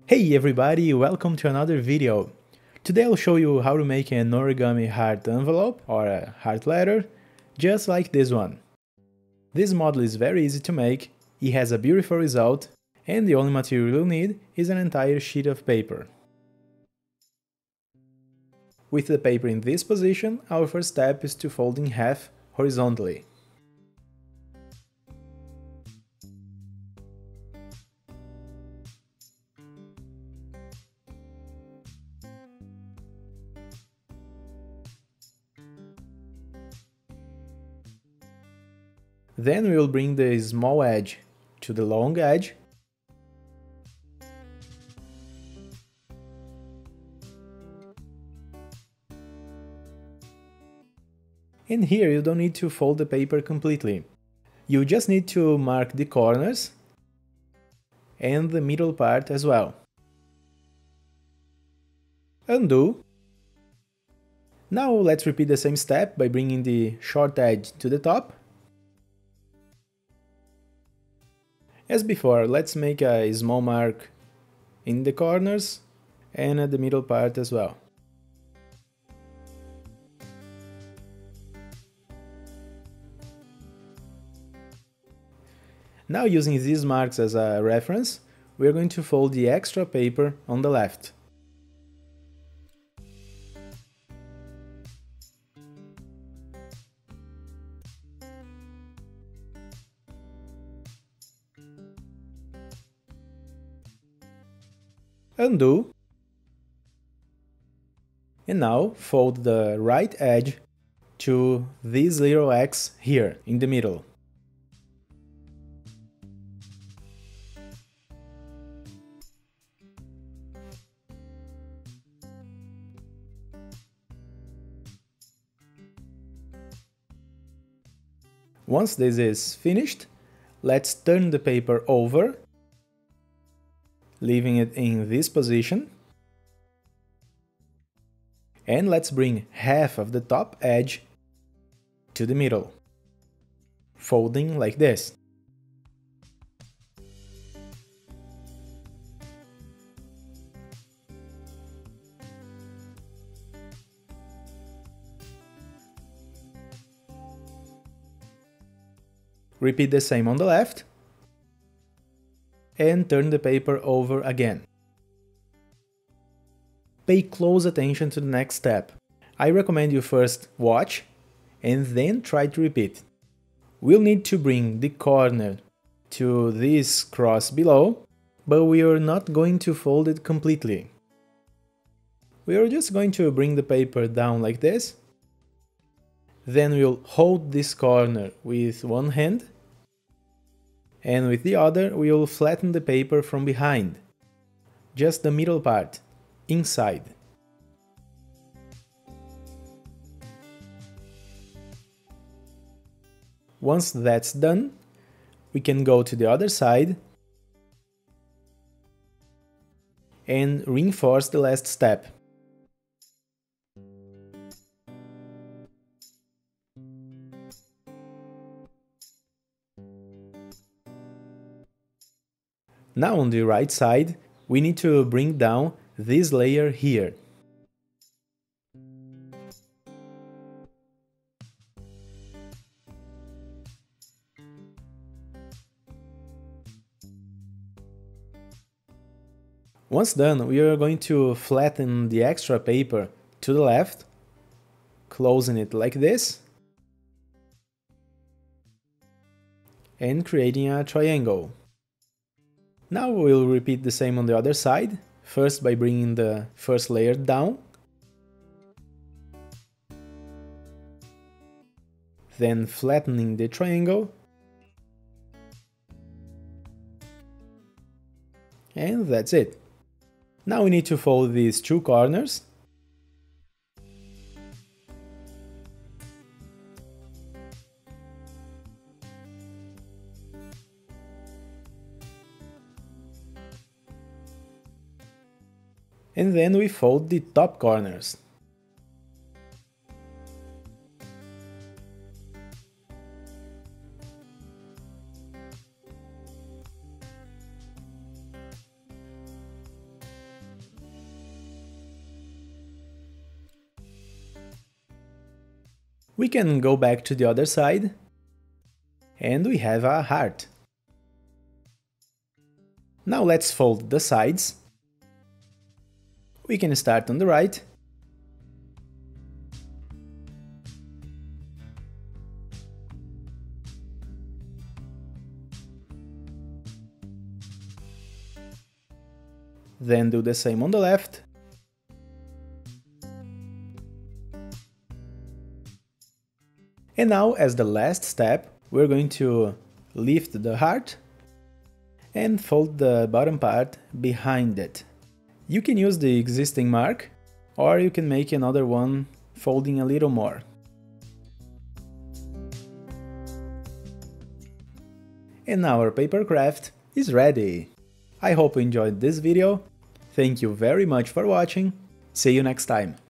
Hey everybody, welcome to another video. Today I'll show you how to make an origami heart envelope or a heart letter, just like this one. This model is very easy to make, it has a beautiful result, and the only material you'll need is an entire sheet of paper. With the paper in this position, our first step is to fold in half horizontally. Then we will bring the small edge to the long edge. And here you don't need to fold the paper completely. You just need to mark the corners and the middle part as well. Undo. Now let's repeat the same step by bringing the short edge to the top. As before, let's make a small mark in the corners and at the middle part as well. Now, using these marks as a reference, we are going to fold the extra paper on the left. Undo. And now fold the right edge to this little X here in the middle. Once this is finished, let's turn the paper over, leaving it in this position. And let's bring half of the top edge to the middle, folding like this. Repeat the same on the left, and turn the paper over again. Pay close attention to the next step. I recommend you first watch and then try to repeat. We'll need to bring the corner to this cross below, but we are not going to fold it completely. We are just going to bring the paper down like this. Then we'll hold this corner with one hand, and with the other we'll flatten the paper from behind, just the middle part, inside. Once that's done, we can go to the other side and reinforce the last step. Now on the right side, we need to bring down this layer here. Once done, we are going to flatten the extra paper to the left, closing it like this, and creating a triangle. Now we'll repeat the same on the other side, first by bringing the first layer down, then flattening the triangle, and that's it. Now we need to fold these two corners, and then we fold the top corners. We can go back to the other side, and we have a heart. Now let's fold the sides. We can start on the right. Then do the same on the left. And now, as the last step, we're going to lift the heart and fold the bottom part behind it. You can use the existing mark, or you can make another one folding a little more. And our paper craft is ready! I hope you enjoyed this video. Thank you very much for watching. See you next time.